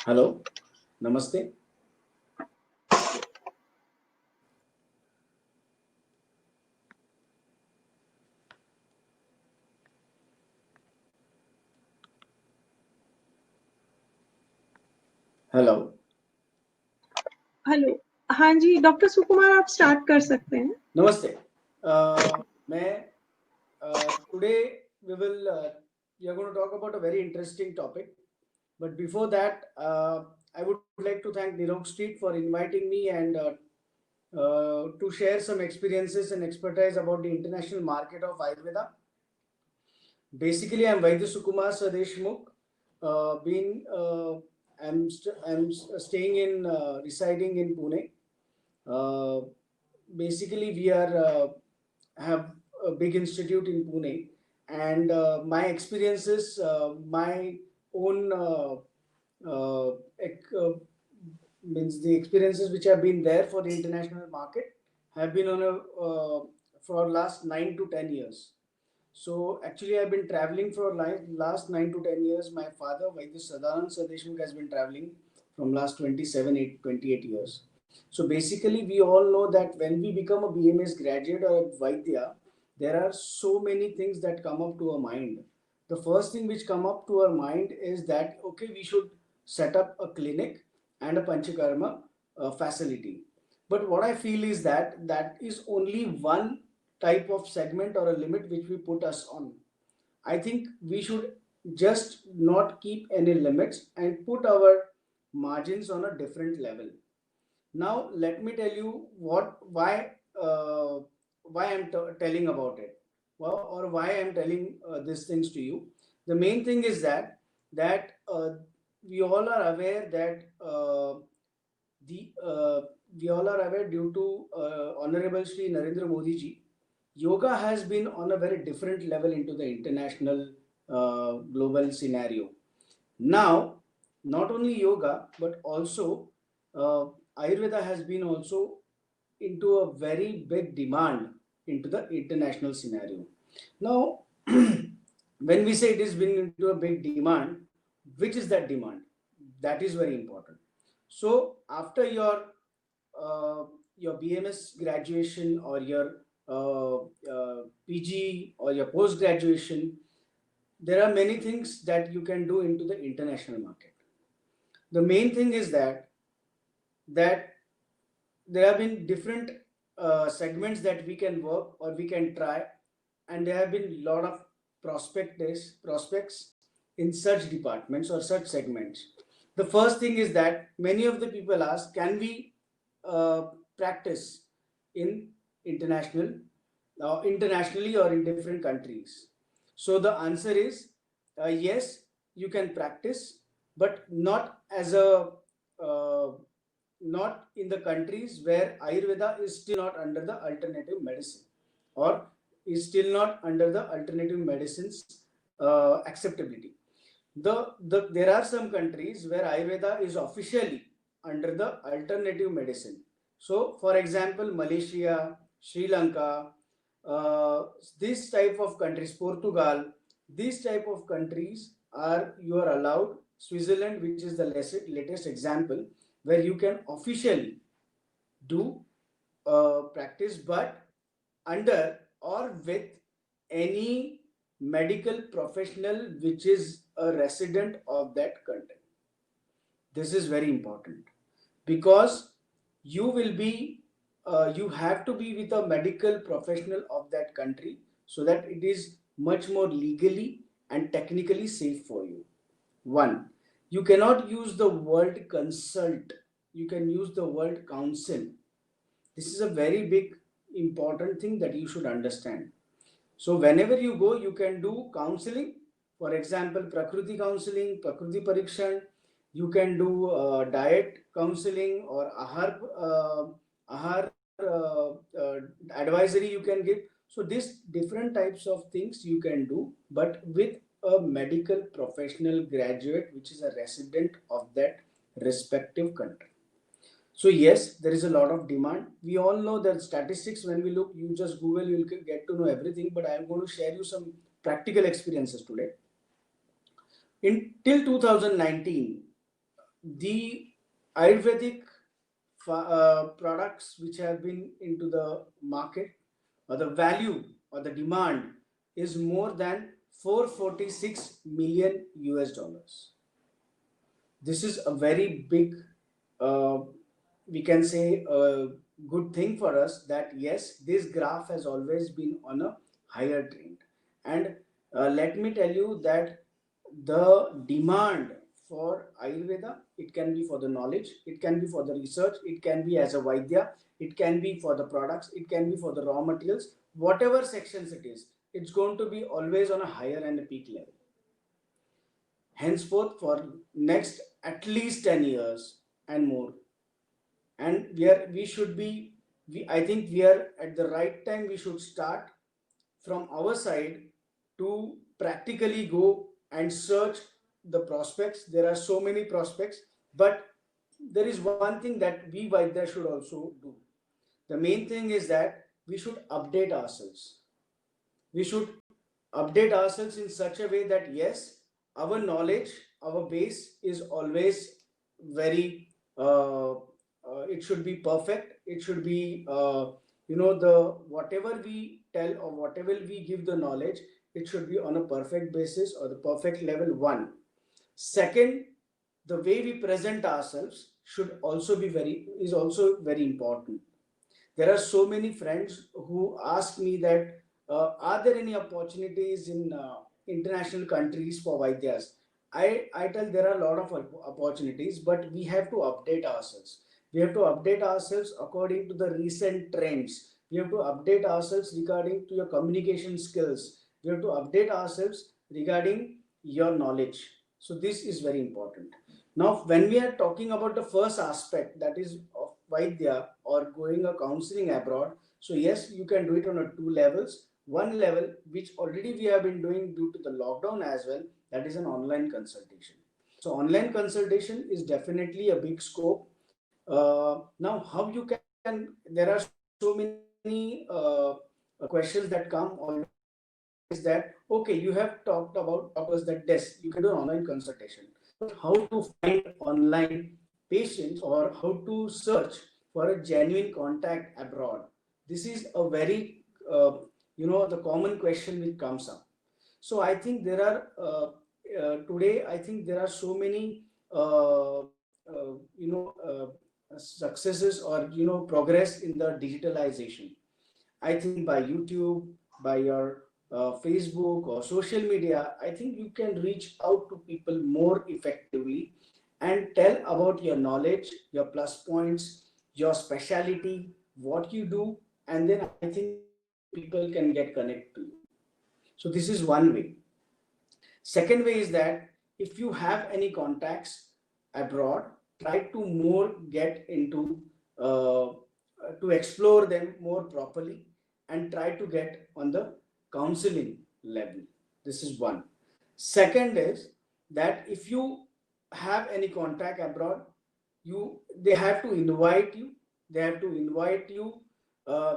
Hello, Namaste. Hello hello. हाँ जी, doctor सुकुमार, आप start कर सकते हैं। नमस्ते मैं today we are going to talk about a very interesting topic, but before that I would like to thank Nirog Street for inviting me and to share some experiences and expertise about the international market of Ayurveda. Basically, I'm Vaidya Sukumar Sadeshmukh. Been I'm staying in residing in Pune. Basically, we are have a big institute in Pune, and my experiences, my own means the experiences which have been there for the international market have been on a for last 9 to 10 years. So actually, I've been traveling for last 9 to 10 years. My father, Vaidya Sadanand Sadeshmukh, has been traveling from last 28 years. So basically, we all know that when we become a BMS graduate or a Vaidya, there are so many things that come up to our mind. The first thing which come up to our mind is that okay, we should set up a clinic and a Panchakarma facility. But what I feel is that that is only one type of segment or a limit which we put us on. I think we should just not keep any limits and put our margins on a different level. Now, let me tell you why I'm telling about it, well, or why I'm telling these things to you. The main thing is that we all are aware that the we all are aware due to Honorable Shri Narendra Modi ji, yoga has been on a very different level into the international global scenario. Now, not only yoga, but also uh, Ayurveda has been also into a very big demand into the international scenario. Now, when we say it has been into a big demand, which is that demand? That is very important. So, after your BMS graduation or your PG or your post graduation, there are many things that you can do into the international market. The main thing is that there have been different segments that we can work or we can try, and there have been a lot of prospects in such departments or such segments. The first thing is that many of the people ask, can we uh, practice in international internationally or in different countries? So the answer is yes, you can practice, but not as a uh, not in the countries where Ayurveda is still not under the alternative medicine or is still not under the alternative medicines acceptability. There are some countries where Ayurveda is officially under the alternative medicine. So, for example, Malaysia, Sri Lanka, uh, this type of countries, Portugal, these type of countries are you are allowed. Switzerland, which is the latest example, where you can officially do practice, but under or with any medical professional which is a resident of that country. This is very important because you will be you have to be with a medical professional of that country so that it is much more legally and technically safe for you. One, you cannot use the word consult, you can use the word counsel. This is a very big important thing that you should understand. So whenever you go, you can do counseling. For example, Prakriti counseling, Prakriti Parikshan. You can do diet counseling or ahar advisory you can give. So these different types of things you can do, but with a medical professional graduate, which is a resident of that respective country. So yes, there is a lot of demand. We all know that statistics, when we look, you just Google, you'll get to know everything. But I am going to share you some practical experiences today. Till 2019, the Ayurvedic products which have been into the market, or the value or the demand, is more than 446 million US dollars. This is a very big, uh, we can say, a good thing for us, that yes, this graph has always been on a higher trend. And let me tell you that the demand for Ayurveda, it can be for the knowledge, it can be for the research, it can be as a Vaidya, it can be for the products, it can be for the raw materials, whatever sections it is, it's going to be always on a higher and a peak level. Henceforth, for next at least 10 years and more. And we should be, I think we are at the right time. We should start from our side to practically go and search the prospects. There are so many prospects, but there is one thing that we Vaidya should also do. The main thing is that we should update ourselves. We should update ourselves in such a way that yes, our knowledge, our base is always very, it should be perfect. It should be, the whatever we tell or whatever we give the knowledge, it should be on a perfect basis or the perfect level. One. Second, the way we present ourselves should also be is also very important. There are so many friends who ask me that, are there any opportunities in international countries for Vaidyas? I tell there are a lot of opportunities, but we have to update ourselves. We have to update ourselves according to the recent trends. We have to update ourselves regarding to your communication skills. We have to update ourselves regarding your knowledge. So this is very important. Now, when we are talking about the first aspect, that is of Vaidya or going a counseling abroad, so yes, you can do it on a two levels. One level, which already we have been doing due to the lockdown as well, that is an online consultation. So online consultation is definitely a big scope. Now, how you can, there are so many questions that come always, is that, okay, you have talked about doctors that yes, you can do an online consultation, but how to find online patients or how to search for a genuine contact abroad? This is a very, the common question which comes up. So I think there are, today, I think there are so many, successes or, progress in the digitalization. I think by YouTube, by your Facebook or social media, I think you can reach out to people more effectively and tell about your knowledge, your plus points, your speciality, what you do, and then I think people can get connected to you. So this is one way. Second way is that if you have any contacts abroad, try to more get into, to explore them more properly and try to get on the counseling level. This is one. Second is that if you have any contact abroad, they have to invite you. They have to invite you.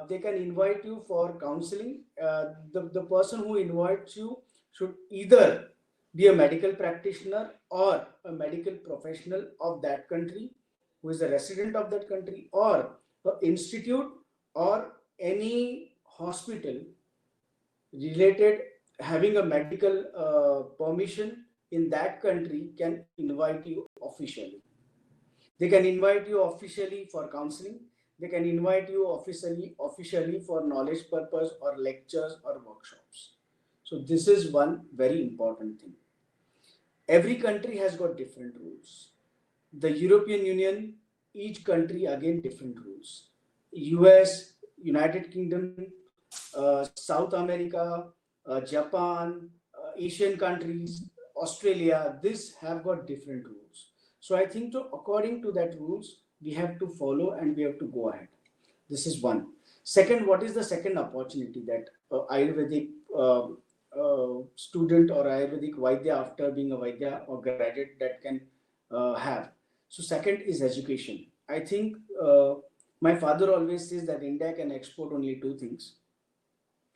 They can invite you for counseling. The person who invites you should either be a medical practitioner or a medical professional of that country, who is a resident of that country, or an institute or any hospital related, having a medical permission in that country, can invite you officially. They can invite you officially for counseling. They can invite you officially for knowledge purpose or lectures or workshops. So this is one very important thing. Every country has got different rules. The European Union, each country again different rules. US, United Kingdom, South America, Japan, Asian countries, Australia, this have got different rules. So I think, according to that rules, we have to follow and we have to go ahead. This is one. Second, what is the second opportunity that Ayurvedic student or Ayurvedic Vaidya, after being a Vaidya or graduate, that can have? So second is education. I think my father always says that India can export only two things.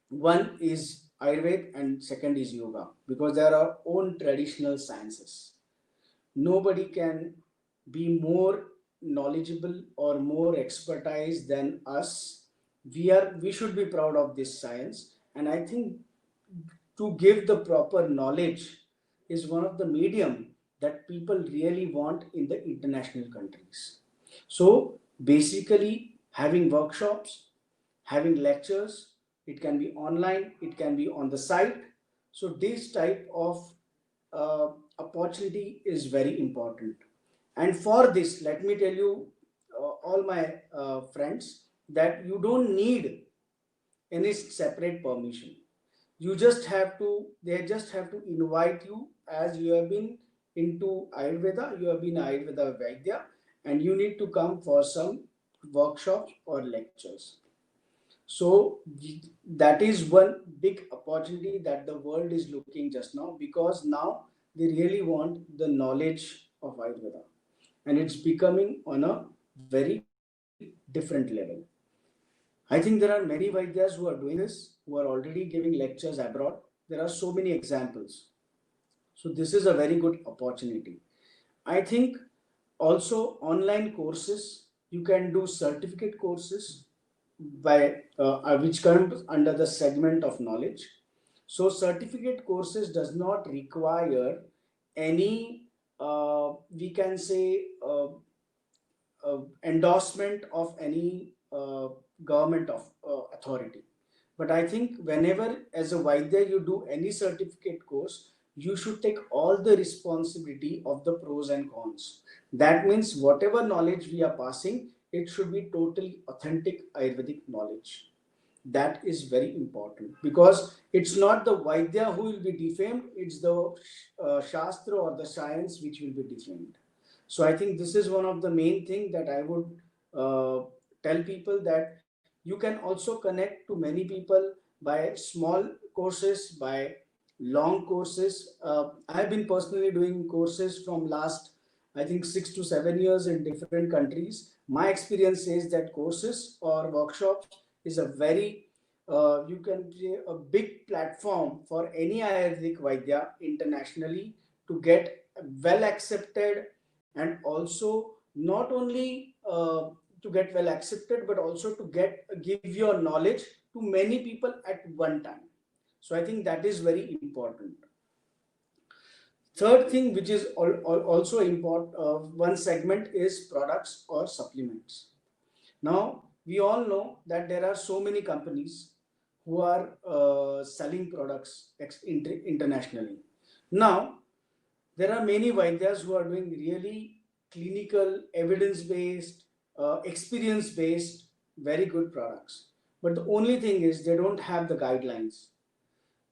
One is Ayurveda and second is yoga, because they are our own traditional sciences. Nobody can be more knowledgeable or more expertise than us. We should be proud of this science, and I think to give the proper knowledge is one of the medium that people really want in the international countries. So basically, having workshops, having lectures, it can be online, it can be on the site. So this type of uh, opportunity is very important. And for this, let me tell you, all my friends, that you don't need any separate permission. You just have to, they just have to invite you, as you have been into Ayurveda, you have been Ayurveda Vaidya, and you need to come for some workshops or lectures. So that is one big opportunity that the world is looking just now, because now they really want the knowledge of Ayurveda, and it's becoming on a very different level. I think there are many Vaidyas who are doing this, who are already giving lectures abroad. There are so many examples. So this is a very good opportunity. I think also online courses, you can do certificate courses by which comes under the segment of knowledge. So certificate courses does not require any we can say endorsement of any government of authority. But I think whenever as a Vaidya you do any certificate course, you should take all the responsibility of the pros and cons. That means whatever knowledge we are passing, it should be totally authentic Ayurvedic knowledge. That is very important, because it's not the Vaidya who will be defamed, it's the Shastra or the science which will be defamed. So I think this is one of the main thing that I would uh, tell people, that you can also connect to many people by small courses, by long courses. I have been personally doing courses from last, I think, 6 to 7 years in different countries. My experience says that courses or workshops is a very you can say a big platform for any Ayurvedic Vaidya internationally to get well accepted, and also not only to get well accepted, but also to get give your knowledge to many people at one time. So I think that is very important. Third thing, which is also important, one segment is products or supplements. Now we all know that there are so many companies who are selling products internationally. Now there are many Vaidyas who are doing really clinical, evidence based, experience based, very good products. But the only thing is they don't have the guidelines.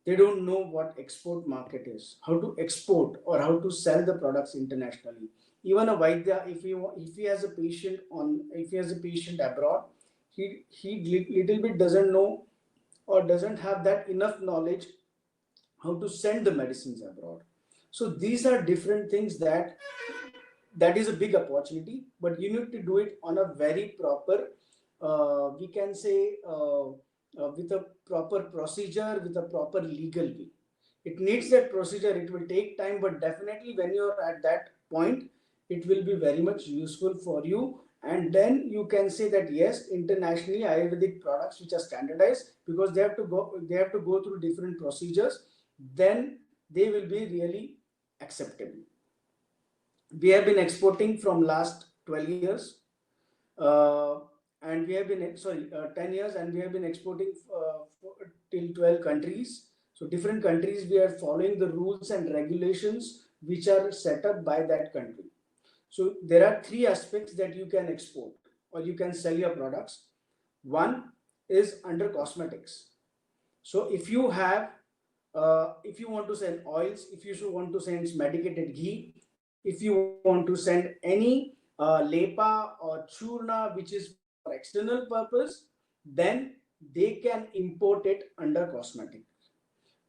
They don't know what export market is, how to export or how to sell the products internationally. Even a Vaidya, if he has a patient if he has a patient abroad, he little bit doesn't know or doesn't have that enough knowledge how to send the medicines abroad. So these are different things that is a big opportunity, but you need to do it on a very proper, we can say, with a proper procedure, with a proper legal way. It needs that procedure, it will take time, but definitely when you're at that point, it will be very much useful for you. And then you can say that yes, internationally Ayurvedic products which are standardized, because they have to go through different procedures, then they will be really acceptable. We have been exporting from last 12 years, uh, and we have been 10 years, and we have been exporting till 12 countries. So different countries, we are following the rules and regulations which are set up by that country. So there are three aspects that you can export or you can sell your products. One is under cosmetics. So if you want to send oils, if you want to send medicated ghee, if you want to send any lepa or churna which is for external purpose, then they can import it under cosmetic.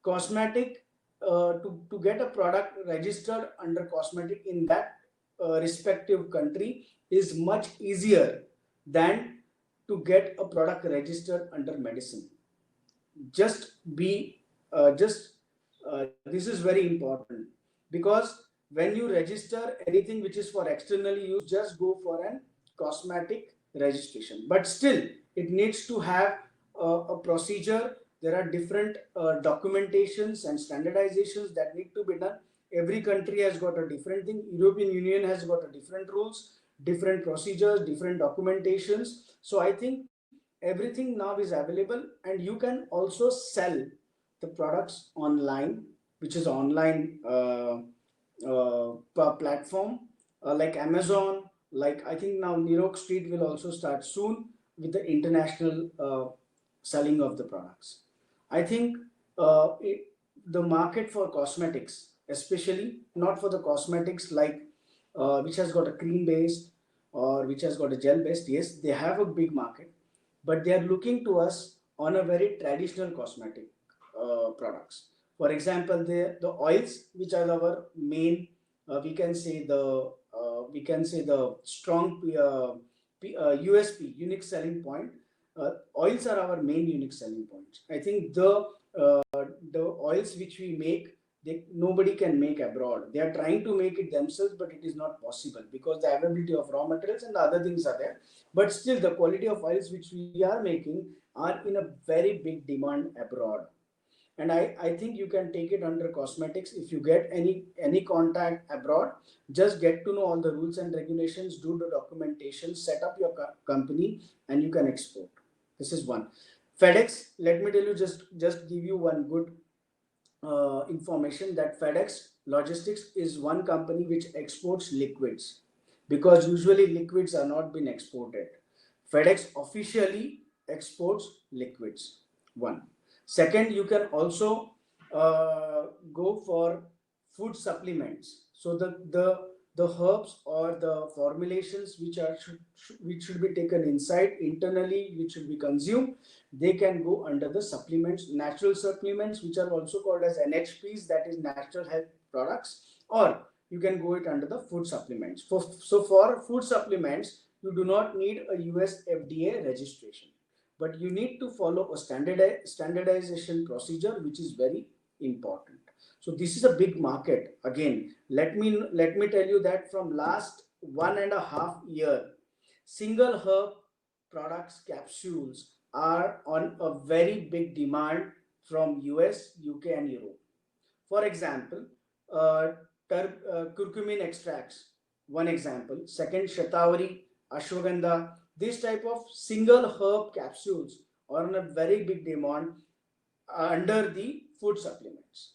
Cosmetic, to get a product registered under cosmetic in that respective country is much easier than to get a product registered under medicine. Just be this is very important, because when you register anything which is for externally use, just go for an cosmetic registration. But still, it needs to have a procedure. There are different documentations and standardizations that need to be done. Every country has got a different thing. European Union has got a different rules, different procedures, different documentations. So I think everything now is available, and you can also sell the products online, which is online platform, like Amazon, like I think now Nirok Street will also start soon with the international selling of the products. I think the market for cosmetics, especially not for the cosmetics like which has got a cream based or which has got a gel based, yes, they have a big market, but they are looking to us on a very traditional cosmetic products. For example, the oils, which are our main, we can say the strong USP, unique selling point. Oils are our main unique selling point. I think the oils which we make, nobody can make abroad. They are trying to make it themselves, but it is not possible because the availability of raw materials and the other things are there. But still, the quality of oils which we are making are in a very big demand abroad. And I think you can take it under cosmetics. If you get any contact abroad, just get to know all the rules and regulations, do the documentation, set up your company, and you can export. This is one. FedEx, let me tell you, just give you one good information, that FedEx Logistics is one company which exports liquids, because usually liquids are not been exported. FedEx officially exports liquids. One. Second, you can also go for food supplements. So the herbs or the formulations which should be taken inside internally, which should be consumed, they can go under the supplements, natural supplements, which are also called as NHPs, that is natural health products, or you can go it under the food supplements. So for food supplements, you do not need a US FDA registration, but you need to follow a standardization procedure, which is very important. So this is a big market. Again, let me tell you that from last 1.5 year, single herb products capsules are on a very big demand from US, UK, and Europe. For example, uh, curcumin extracts, one example. Second, shatavari, ashwagandha. This type of single herb capsules are on a very big demand under the food supplements.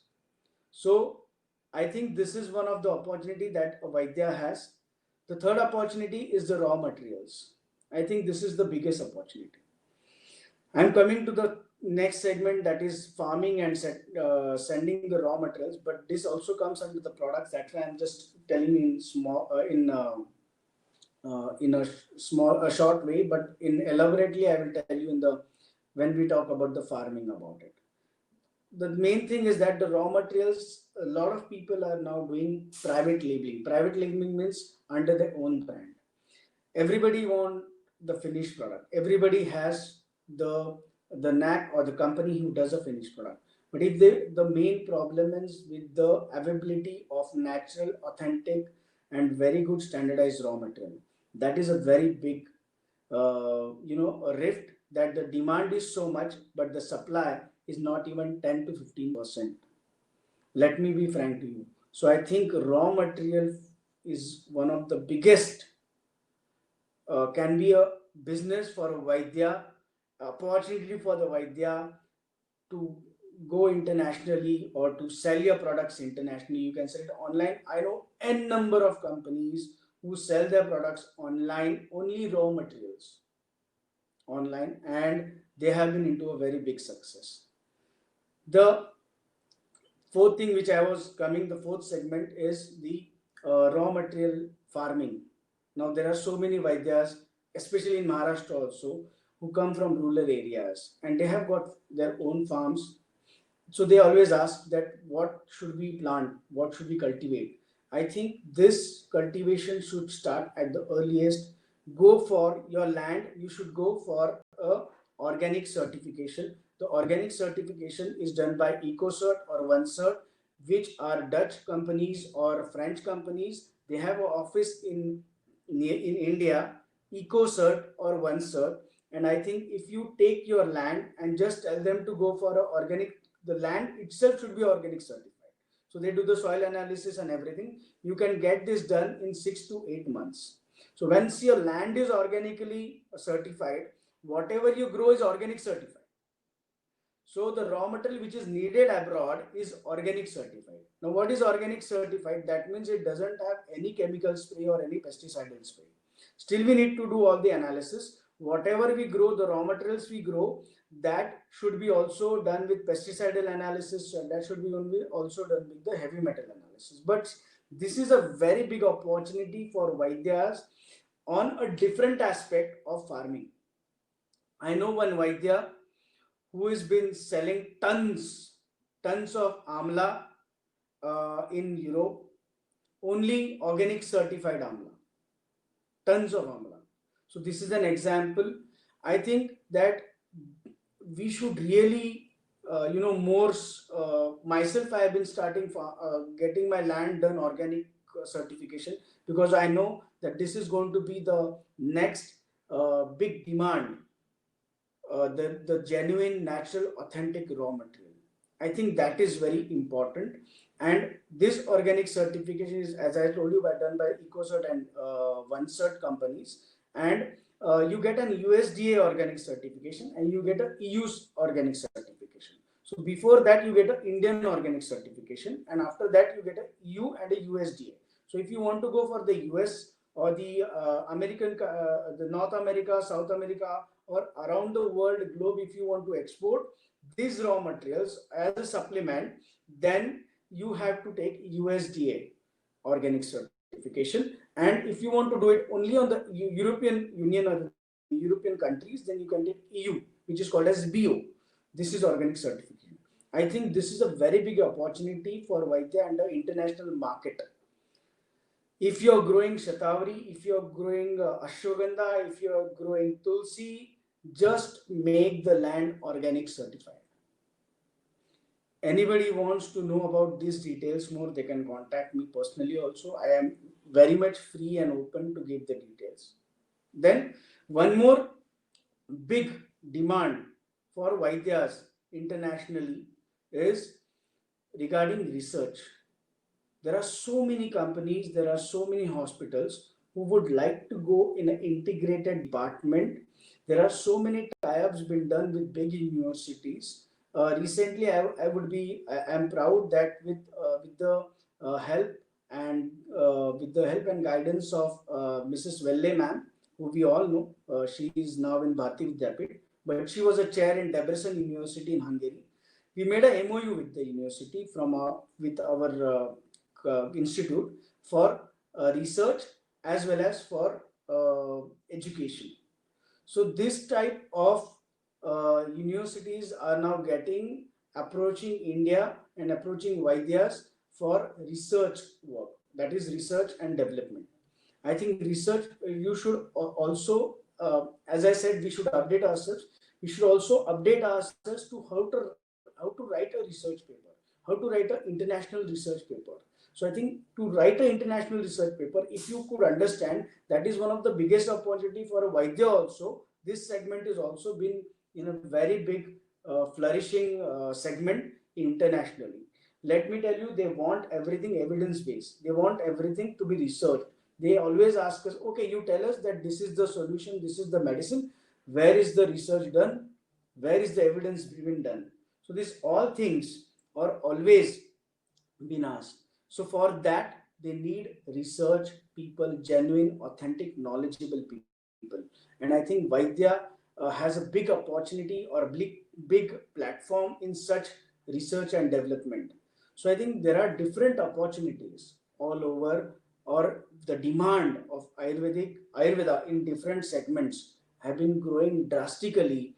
So I think this is one of the opportunity that Vaidya has. The third opportunity is the raw materials. I think this is the biggest opportunity. I'm coming to the next segment, that is farming and sending the raw materials, but this also comes under the products. That's why I'm just telling in small in a short way, but in elaborately I will tell you in the when we talk about the farming about it. The main thing is that the raw materials, a lot of people are now doing private labeling. Private labeling means under their own brand. Everybody want the finished product. Everybody has the knack or the company who does a finished product. But if the main problem is with the availability of natural, authentic, and very good standardized raw material, that is a very big a rift, that the demand is so much, but the supply is not even 10 to 15%. Let me be frank to you. So I think raw material is one of the biggest, can be a business for a Vaidya, opportunity for the Vaidya to go internationally or to sell your products internationally. You can sell it online. I know n number of companies who sell their products online, only raw materials online, and they have been into a very big success. The fourth thing which I was coming, the fourth segment is the raw material farming. Now there are so many Vaidyas, especially in Maharashtra also, who come from rural areas and they have got their own farms. So they always ask that what should we plant, what should we cultivate. I think this cultivation should start at the earliest. Go for your land, you should go for a organic certification. the organic certification is done by EcoCert or OneCert, which are Dutch companies or French companies. They have an office in India, EcoCert or OneCert. And I think if you take your land and just tell them to go for a organic, the land itself should be organic certified. So they do the soil analysis and everything. You can get this done in 6 to 8 months. So once your land is organically certified, whatever you grow is organic certified. So the raw material which is needed abroad is organic certified. Now what is organic certified? That means it doesn't have any chemical spray or any pesticidal spray. Still we need to do all the analysis. Whatever we grow, the raw materials we grow, that should be also done with pesticidal analysis, and that should be only also done with the heavy metal analysis. But this is a very big opportunity for Vaidyas on a different aspect of farming. I know one Vaidya who has been selling tons of amla in Europe, only organic certified amla, tons of amla. So this is an example. I think that we should really, more. Myself, I have been starting for getting my land done organic certification, because I know that this is going to be the next big demand, the genuine, natural, authentic raw material. I think that is very important. And this organic certification is, as I told you, done by EcoCert and OneCert companies. And you get an USDA organic certification and you get a EU's organic certification. So before that, you get an Indian organic certification, and after that, you get a EU and a USDA. So if you want to go for the US or the American, the North America, South America, or around the world globe, if you want to export these raw materials as a supplement, then you have to take USDA organic certification. And if you want to do it only on the European Union or the European countries, then you can take EU, which is called as BO. This is organic certification. I think this is a very big opportunity for Vaidya and the international market. If you're growing Shatavari, if you're growing Ashwagandha, if you're growing Tulsi, just make the land organic certified. Anybody wants to know about these details more, they can contact me personally also. I am very much free and open to give the details. Then one more big demand for Vaidyas internationally is regarding research. There are so many companies, there are so many hospitals who would like to go in an integrated department. There are so many tie-ups been done with big universities. Recently, I am proud that with the help and with the help and guidance of Mrs. Velle ma'am, who we all know, she is now in Bharati Vidyapit, but she was a chair in Debrecen University in Hungary. We made a MOU with the university with our institute for research as well as for education. So this type of universities are now approaching India and approaching Vaidyas for research work, that is research and development. I think research, you should also, as I said, we should update ourselves. We should also update ourselves to how to write a research paper, how to write an international research paper. So I think to write an international research paper, if you could understand, that is one of the biggest opportunity for a Vaidya also. This segment is also been in a very big flourishing segment internationally. Let me tell you, they want everything evidence-based. They want everything to be researched. They always ask us, okay, you tell us that this is the solution, this is the medicine. Where is the research done? Where is the evidence being done? So these all things are always been asked. So for that, they need research people, genuine, authentic, knowledgeable people. And I think Vaidya has a big opportunity or a big platform in such research and development. So I think there are different opportunities all over, or the demand of Ayurveda in different segments have been growing drastically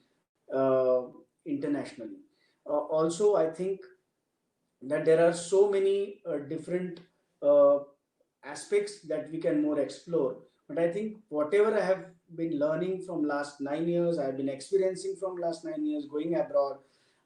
internationally. Also, I think that there are so many different uh, aspects that we can more explore. But I think whatever I have been learning from last 9 years, I have been experiencing from last 9 years, going abroad,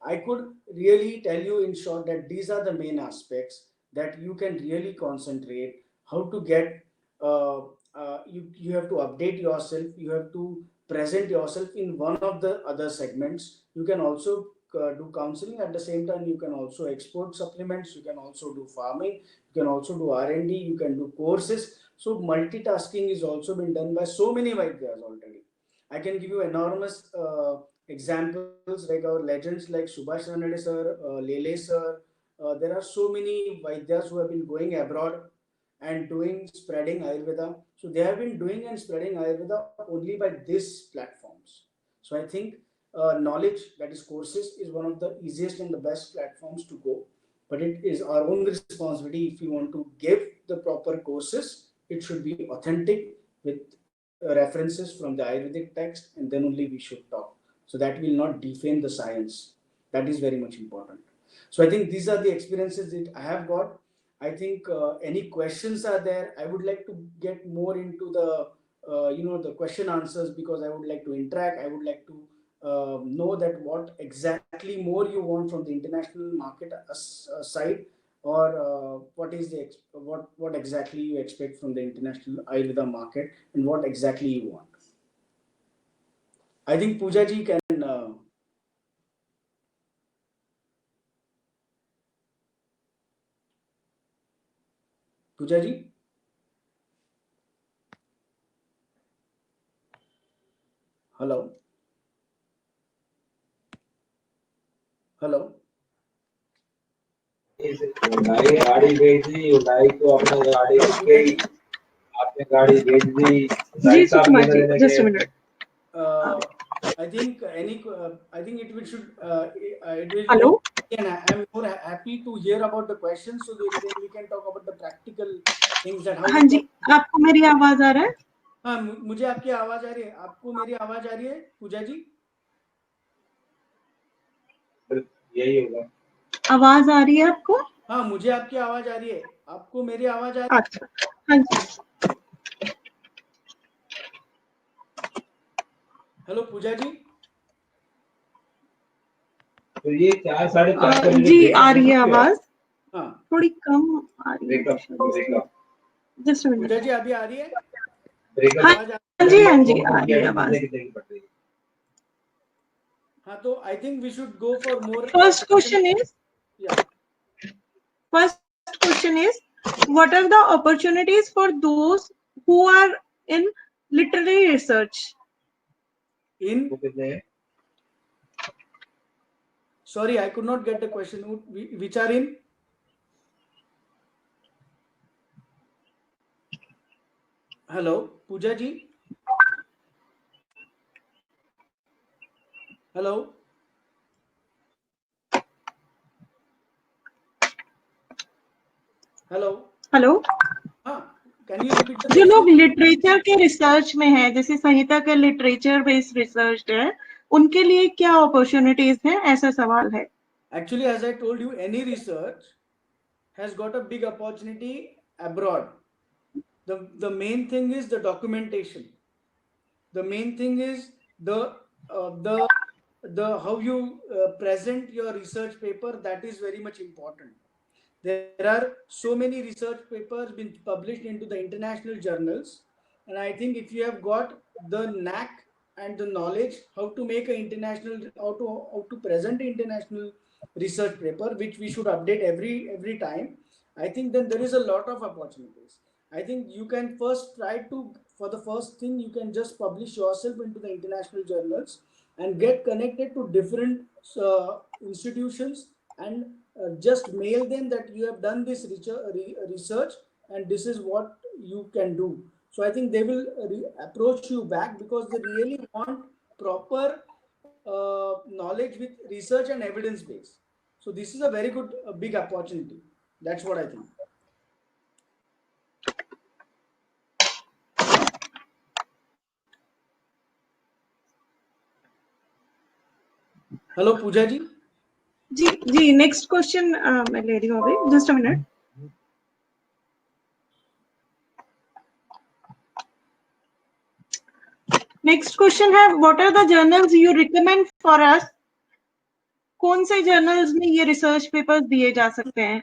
I could really tell you in short that these are the main aspects that you can really concentrate. How to get, you have to update yourself, you have to present yourself in one of the other segments. You can also do counseling at the same time. You can also export supplements, you can also do farming, you can also do R&D, you can do courses. So multitasking is also been done by so many Vaidyas already. I can give you enormous examples like our legends like Subhash Ranade sir, Lele sir. There are so many Vaidyas who have been going abroad and doing spreading Ayurveda. So they have been doing and spreading Ayurveda only by these platforms. So I think knowledge, that is courses, is one of the easiest and the best platforms to go. But it is our own responsibility. If we want to give the proper courses, it should be authentic with references from the Ayurvedic text, and then only we should talk. So that will not defame the science. That is very much important. So I think these are the experiences that I have got. I think any questions are there. I would like to get more into the the question answers, because I would like to interact. I would like to know that what exactly more you want from the international market side, or what is the what exactly you expect from the international Ayurveda market, and what exactly you want. I think Pooja ji can. Pooja ji. Hello. Hello. उन्नाई गाड़ी भेज दी, उन्नाई को अपना गाड़ी Hello, रख Pooja गई, ji. आपने गाड़ी भेज दी, जी उन्नाई साहब सुकुमार लेने जी, देने जस्ट अ गए। Minute. I think I think it will should it will hello, go. And I am more happy to hear about the questions, so that then we can talk about the practical things that how हाँ we ji, can. आपको मेरी आवाज आ रहा है? हाँ, मुझे आपकी आवाज आ रही है, आपको मेरी आवाज आ रही है पूजा जी? यही होगा। आवाज आ रही है आपको? हाँ, मुझे आपकी आवाज आ रही है, आपको मेरी आवाज आ रही है? अच्छा, हाँ जी। हेलो पूजा जी। तो ये 4 साढ़े 4 का जी आ रही है आवाज, थोड़ी कम आ रही है। Breakup just a minute. Pooja ji अभी आ रही है? ब्रेकअप हाँ जी, हाँ जी आ रही है आवाज। हाँ, तो I think we should go for more. First question is, what are the opportunities for those who are in literary research? Sorry, I could not get the question. Which are in? Hello, Pooja ji. Hello. Hello. हाँ, can you repeat the? जो लोग literature के research में है, जैसे संहिता के literature based research है, उनके लिए क्या अपॉर्चुनिटीज है, ऐसा सवाल है। Actually, as I told you, any research has got a big opportunity abroad. The main thing is the documentation. The main thing is the how you present your research paper. That is very much important. There are so many research papers been published into the international journals, and I think if you have got the knack and the knowledge how to make an international, how to present an international research paper, which we should update every time, I think then there is a lot of opportunities. I think you can first try to, for the first thing, you can just publish yourself into the international journals and get connected to different institutions, and just mail them that you have done this research and this is what you can do. So I think they will approach you back, because they really want proper knowledge with research and evidence base. So this is a very good big opportunity. That's what I think. Hello Pooja ji. जी next question मैं ले रही हूँ अभी, just a minute. Next question है, what are the journals you recommend for us कौन से journals में ये रिसर्च पेपर्स दिए जा सकते हैं?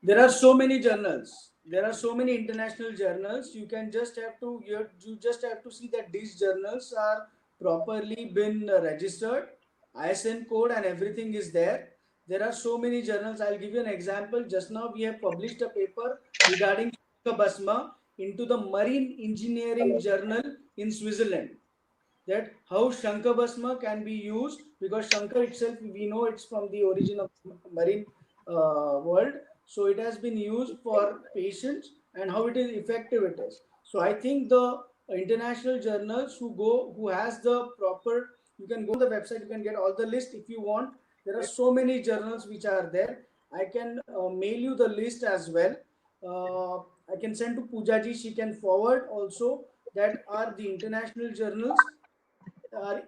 There are so many journals. There are so many international journals. You just have to see that these journals are properly been registered, ISN code and everything is there. There are so many journals. I'll give you an example. Just now we have published a paper regarding Basma into the Marine Engineering Journal in Switzerland. That how Shankar Basma can be used, because Shankar itself, we know it's from the origin of marine world. So it has been used for patients and how it is effective it is. So I think the international journals who has the proper, you can go on the website, you can get all the list if you want. There are so many journals which are there. I can mail you the list as well. I can send to Pooja ji, she can forward also. That are the international journals are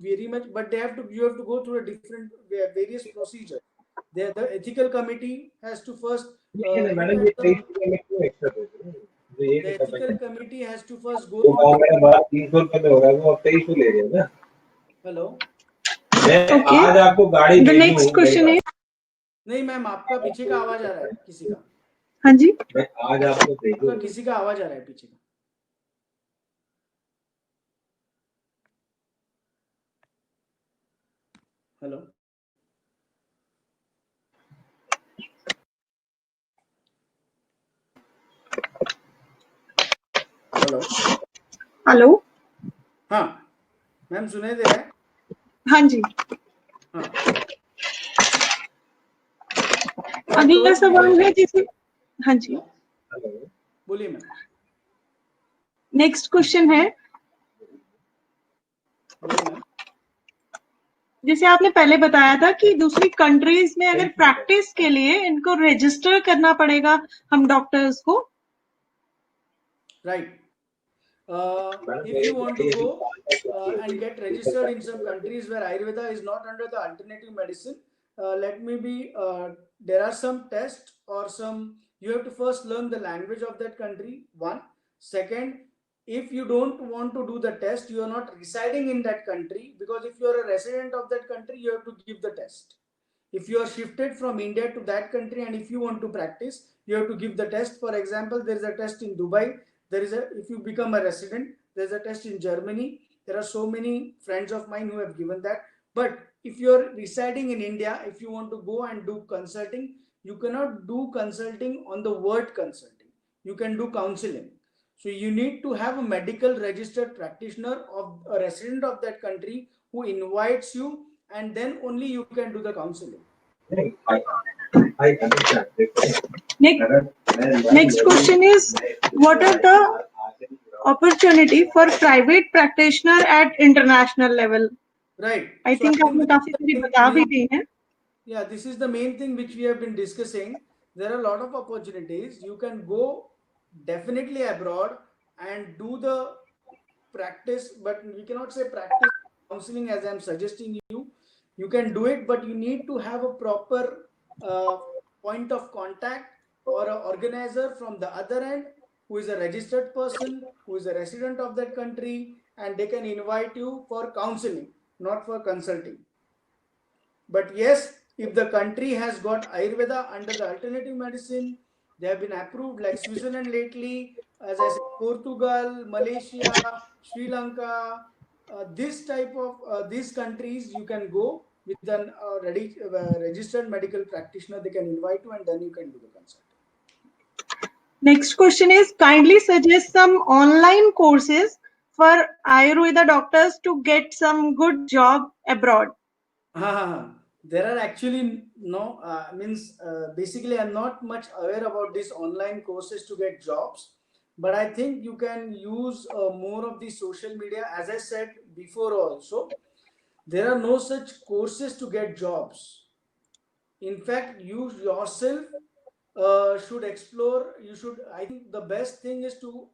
very much, but you have to go through a different various procedure. The ethical committee has to first madam ये 23 में क्यों extra दे रहे हैं? जो ये the नहीं पता ethical कि committee has to first go वो through गाँव में बात 300 रुपए में हो रहा है, वो अब 23 ले रहे हैं ना। hello. मैं Okay. आज आपको गाड़ी The भेजूं, next question is, नहीं मैम, आपका पीछे का आवाज आ रहा है किसी का, हाँ जी, मैं आज आपको भेजूं, आपका किसी का आवाज आ रहा है पीछे का. हेलो हेलो हेलो, हाँ मैम, सुनाई दे रहा है? हाँ जी. हाँ, अगला सवाल है जिसे, हाँ जी, हेलो, बोलिए मैम. नेक्स्ट क्वेश्चन है, बोलिए मैम. जैसे आपने पहले बताया था कि दूसरी कंट्रीज में अगर प्रैक्टिस के लिए इनको रजिस्टर करना पड़ेगा हम डॉक्टर्स को. Right. If you want to go and get registered in some countries where Ayurveda is not under the alternative medicine, there are some tests or some, you have to first learn the language of that country, one. Second, if you don't want to do the test, you are not residing in that country, because if you are a resident of that country, you have to give the test. If you are shifted from India to that country and if you want to practice, you have to give the test. For example, there is a test in Dubai. If you become a resident, there's a test in Germany. There are so many friends of mine who have given that. But if you're residing in India, if you want to go and do consulting, you cannot do consulting on the word consulting. You can do counseling. So you need to have a medical registered practitioner of a resident of that country who invites you, and then only you can do the counseling. I understand. Next question is, what are the opportunity for private practitioner at international level? Right. I think आपने काफी सारी बता भी दी हैं. Yeah, this is the main thing which we have been discussing. There are a lot of opportunities. You can go definitely abroad and do the practice, but we cannot say practice counseling as I'm suggesting you. You can do it, but you need to have a proper point of contact or an organizer from the other end who is a registered person, who is a resident of that country, and they can invite you for counseling, not for consulting. But yes, if the country has got Ayurveda under the alternative medicine, they have been approved like Switzerland lately, as I said, Portugal, Malaysia, Sri Lanka, this type of these countries you can go with an registered medical practitioner. They can invite you and then you can do the consulting. Next question is, kindly suggest some online courses for Ayurveda doctors to get some good job abroad. There are actually no basically I'm not much aware about these online courses to get jobs, but I think you can use more of the social media. As I said before also, there are no such courses to get jobs. In fact, you yourself should explore. I think the best thing is to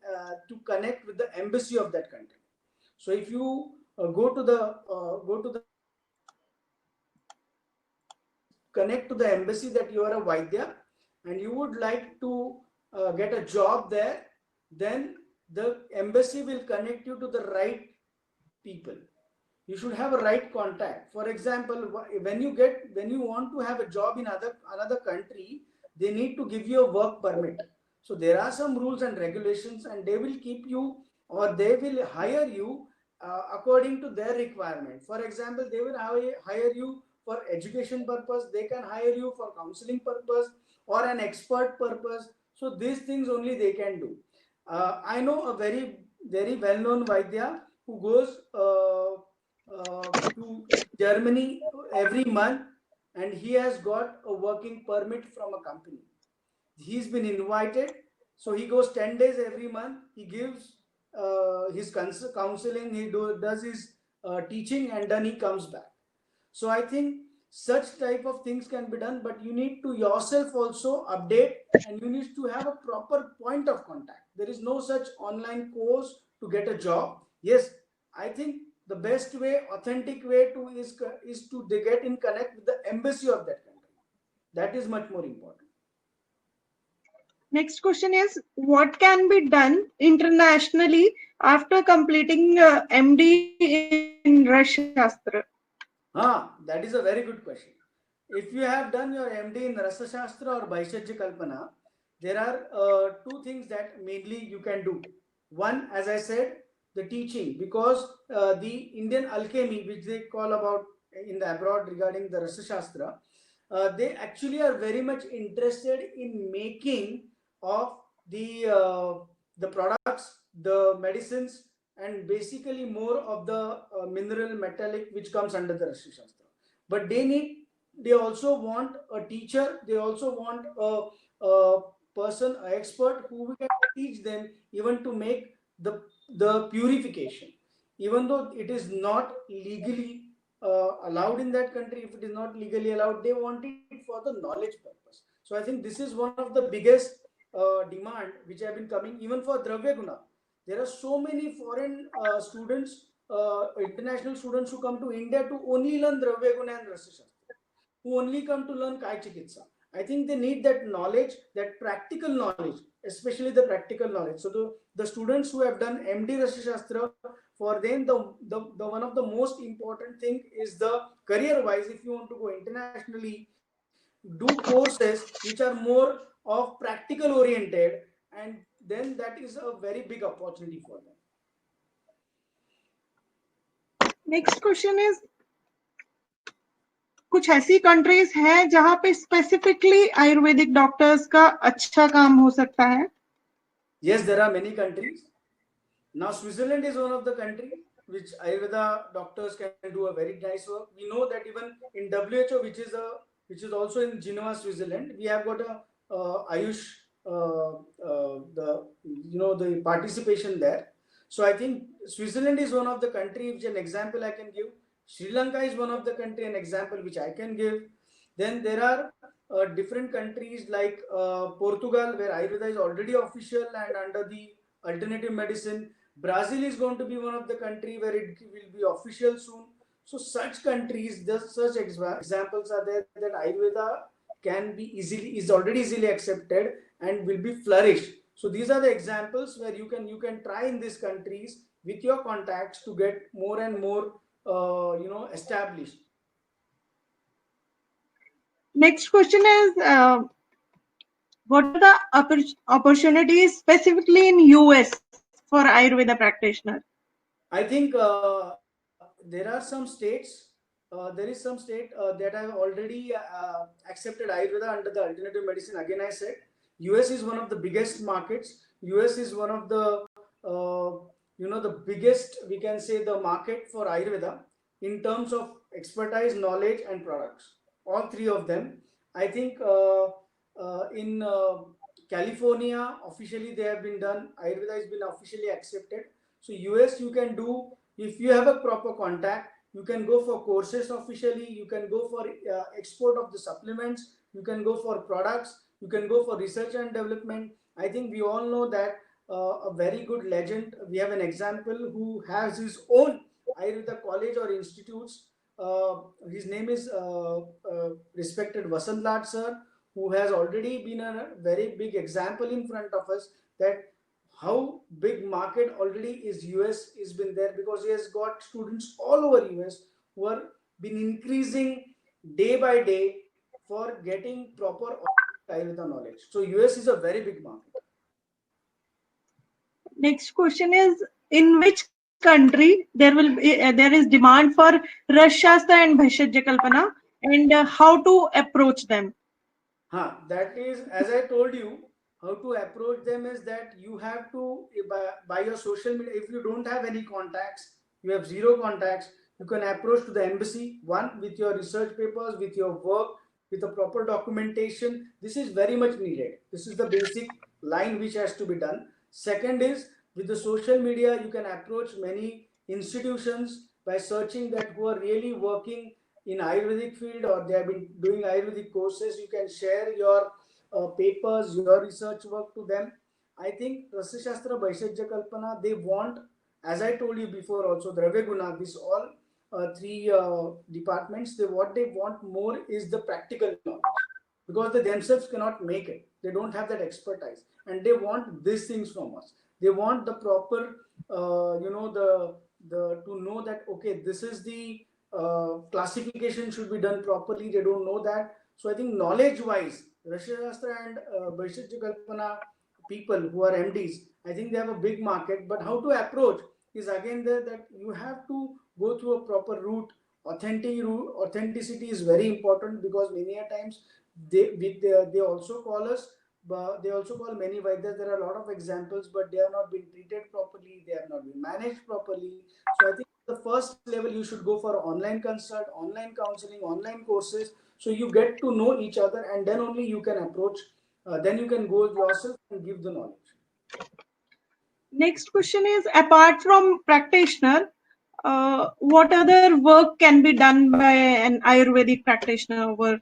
connect with the embassy of that country. So if you go to the connect to the embassy that you are a Vaidya and you would like to get a job there, then the embassy will connect you to the right people. You should have a right contact. For example, when you want to have a job in another country, they need to give you a work permit. So there are some rules and regulations, and they will keep you, or they will hire you according to their requirement. For example, they will hire you for education purpose, they can hire you for counseling purpose or an expert purpose. So these things only they can do. I know a very well known Vaidya who goes to Germany every month, and he has got a working permit from a company. He's been invited, so he goes 10 days every month. He gives his counseling, does his teaching, and then he comes back. So I think such type of things can be done, but you need to yourself also update, and you need to have a proper point of contact. There is no such online course to get a job. Yes, I think the best way, authentic way to is to they get in connect with the embassy of that country. That is much more important. Next question is, what can be done internationally after completing MD in Rasashastra? That is a very good question. If you have done your MD in Rasashastra or Bhaishajya Kalpana, there are two things that mainly you can do. One, as I said, the teaching, because the Indian alchemy, which they call about in the abroad regarding the Rasashastra, they actually are very much interested in making of the products, the medicines, and basically more of the mineral metallic which comes under the Rasashastra. But they also want a teacher, they also want a person, an expert who can teach them even to make the purification. Even though it is not legally allowed in that country, if it is not legally allowed, they want it for the knowledge purpose. So I think this is one of the biggest demand which have been coming even for Dravya Guna. There are so many foreign students, international students who come to India to only learn Dravya Guna and Rasashastra, who only come to learn Kai Chikitsa. I think they need that knowledge, that practical knowledge, especially the practical knowledge. So the students who have done MD Rasashastra, for them the one of the most important thing is the career wise, if you want to go internationally, do courses which are more of practical oriented, and then that is a very big opportunity for them. Next question is, कुछ ऐसी countries हैं जहां पे specifically Ayurvedic doctors का अच्छा काम हो सकता है? Yes, there are many countries. Now Switzerland is one of the country which Ayurveda doctors can do a very nice work. We know that even in WHO, which is also in Geneva, Switzerland, we have got a Ayush the participation there. So I think Switzerland is one of the country which an example I can give. Sri Lanka is one of the country, an example which I can give. Then there are different countries like Portugal, where Ayurveda is already official and under the alternative medicine. Brazil is going to be one of the country where it will be official soon. So such countries, such examples are there that Ayurveda is already easily accepted and will be flourished. So these are the examples where you can try in these countries with your contacts to get more and more established. Next question is, what are the opportunities specifically in US for Ayurveda practitioner? I think there are some states. There is some state that have already accepted Ayurveda under the alternative medicine. Again, I said US is one of the biggest markets. US is one of the the biggest, we can say, the market for Ayurveda in terms of expertise, knowledge, and products. All three of them. I think in California, officially they have been done. Ayurveda has been officially accepted. So US, you can do, if you have a proper contact, you can go for courses officially, you can go for export of the supplements, you can go for products, you can go for research and development. I think we all know that a very good legend, we have an example who has his own Ayurveda college or institutes. His name is respected Vasant Lad sir, who has already been a very big example in front of us, that how big market already is US is been there, because he has got students all over US who are been increasing day by day for getting proper Ayurveda knowledge. So US is a very big market. Next question is, in which country there is demand for Rash Shastra and Bhaishajya Kalpana, and how to approach them? That is, as I told you, how to approach them is that you have to, by your social media, if you don't have any contacts, you have zero contacts, you can approach to the embassy, one, with your research papers, with your work, with the proper documentation. This is very much needed. This is the basic line which has to be done. Second is, with the social media, you can approach many institutions by searching that who are really working in Ayurvedic field, or they have been doing Ayurvedic courses. You can share your papers, your research work to them. I think Rasa Shastra, Bhaishajya Kalpana, they want, as I told you before also, Dravya Guna, this all three departments, what they want more is the practical knowledge, because they themselves cannot make it. They don't have that expertise, and they want these things from us. They want the proper, the to know that okay, this is the classification should be done properly. They don't know that. So I think knowledge wise, Rashya Shastra and Vaishajya Kalpana people who are MDs, I think they have a big market. But how to approach is again there, that you have to go through a proper route. Authenticity is very important, because many a times they also call us, but they also call many Vaidyas. There are a lot of examples, but they are not being treated properly, they have not been managed properly. So I think the first level you should go for online consult, online counseling, online courses, so you get to know each other, and then only you can approach, then you can go yourself and give the knowledge. Next question is, apart from practitioner, what other work can be done by an Ayurvedic practitioner over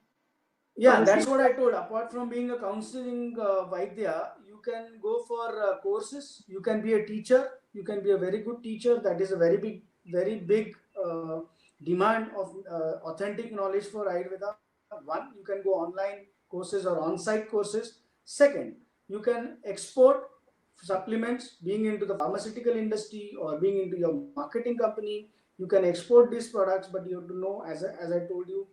Yeah, overseas? that's what I told. Apart from being a counseling Vaidya, you can go for courses. You can be a teacher. You can be a very good teacher. That is a very big demand of authentic knowledge for Ayurveda. One, you can go online courses or on-site courses. Second, you can export supplements. Being into the pharmaceutical industry or being into your marketing company, you can export these products, but you have to know, as I told you,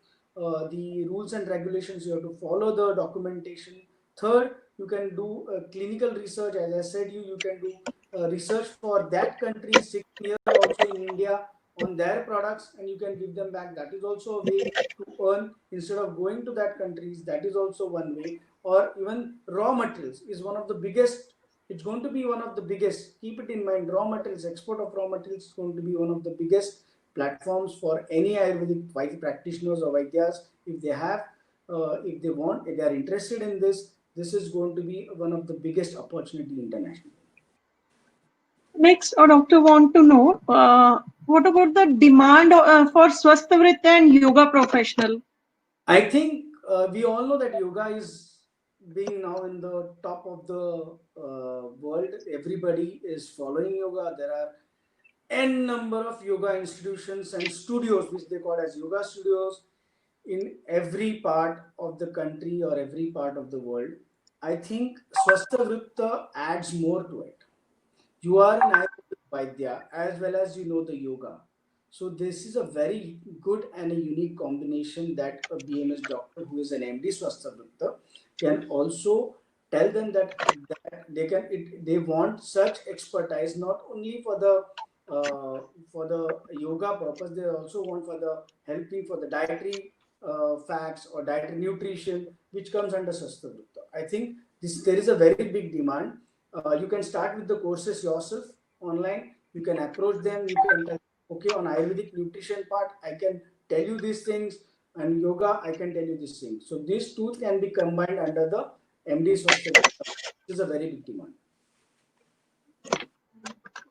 the rules and regulations. You have to follow the documentation. Third, you can do clinical research. As I said, you can do research for that country, sitting here also in India, on their products, and you can give them back. That is also a way to earn instead of going to that countries. That is also one way. Or even raw materials is one of the biggest. It's going to be one of the biggest. Keep it in mind. Raw materials, export of raw materials is going to be one of the biggest platforms for any Ayurvedic practitioners or Vaidyas. If they have, if they want, if they are interested in this, this is going to be one of the biggest opportunity internationally. Next, a doctor want to know, what about the demand for Swasthavrit and yoga professional? I think we all know that yoga is being now in the top of the world. Everybody is following yoga. There are n number of yoga institutions and studios, which they call as yoga studios, in every part of the country or every part of the world. I think Swastha Vritta adds more to it. You are an Ayurvedic Vaidya as well as you know the yoga. So this is a very good and a unique combination that a BMS doctor who is an MD Swastha Vritta can also tell them that they can they want such expertise not only for the yoga purpose. They also want for the helping for the dietary facts or dietary nutrition, which comes under Swastha Vritta. I think this there is a very big demand. You can start with the courses yourself online. You can approach them. You can tell, okay, on Ayurvedic nutrition part, I can tell you these things, and yoga, I can tell you these things. So these two can be combined under the MD Swasthya. This is a very big demand.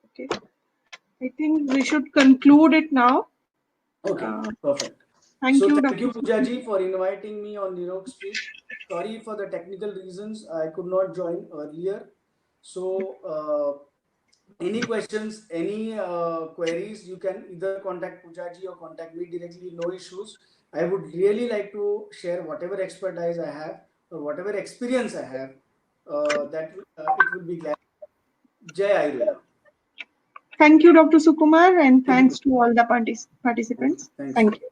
Okay, I think we should conclude it now. Okay, perfect. Thank So you, thank Dr. you, Poojaji, for inviting me on Nirog Street. Sorry for the technical reasons I could not join earlier. So any questions, any queries, you can either contact Poojaji or contact me directly. No issues. I would really like to share whatever expertise I have or whatever experience I have. That it will be glad Jai Ayurveda. Thank you, Dr. Sukumar, and thanks to all the participants. Thanks. Thank you.